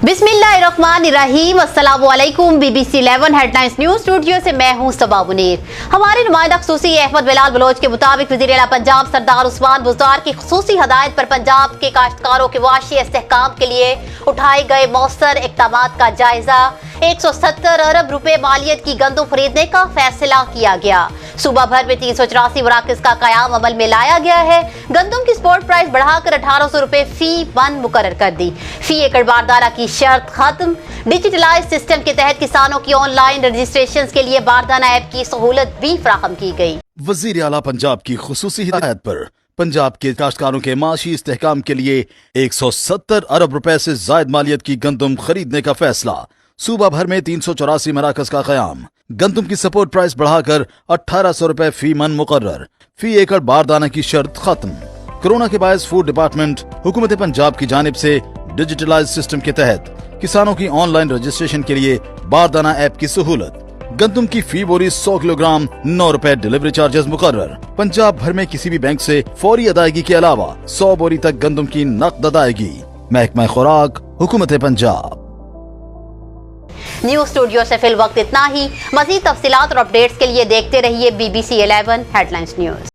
बिस्मिल्लाहिर्रहमानिर्रहीम। अस्सलाम वालेकुम। BBC 11 हेडलाइंस न्यूज स्टूडियो से मैं हूं सबा मुनीर। हमारे नुमाइंदा खसूसी अहमद बिलाल बलोच के मुताबिक वजीर एला पंजाब सरदार उस्मान बزدار की खसूसी हदायत पर पंजाब के काश्तकारों के वाशी इस्तेहकाम के लिए उठाए गए मौसर इक़दामात का जायजा। 170 अरब रुपए मालियत की गंदम खरीदने का फैसला किया गया। सूबा भर में 384 मराकज़ का क़याम अमल में लाया गया है। गंदम की स्पॉट प्राइस बढ़ाकर 1800 रुपए फी मन मुकर्रर कर दी। फी एकड़ बारदाना की शर्त खत्म। डिजिटलाइज सिस्टम के तहत किसानों की ऑनलाइन रजिस्ट्रेशन के लिए बारदाना ऐप की सहूलत भी फराहम की गई। वजीर आला पंजाब की खुसूसी हिदायत पर पंजाब के काश्तकारों के माशी इस्तेहकाम के लिए 170 अरब रुपए से जायद मालियत की गंदम खरीदने का फैसला। सूबा भर में 384 मराकज़ का क़याम। गंदम की सपोर्ट प्राइस बढ़ाकर 1800 रुपए फी मन मुकर्रर। फी एकड़ बारदाना की शर्त खत्म। कोरोना के बायस फूड डिपार्टमेंट हुकूमत पंजाब की जानिब से डिजिटलाइज सिस्टम के तहत किसानों की ऑनलाइन रजिस्ट्रेशन के लिए बारदाना ऐप की सहूलत। गंदम की फी बोरी 100 किलोग्राम 9 रुपए डिलीवरी चार्जेस मुकर्रर। पंजाब भर में किसी भी बैंक से फौरी अदायगी के अलावा 100 बोरी तक गंदम की नकद अदायगी। महकमा खुराक, हुकूमत पंजाब। न्यूज स्टूडियो से फिल वक्त इतना ही। मज़ीद तफसीलात और अपडेट्स के लिए देखते रहिए BBC 11 हेडलाइंस न्यूज।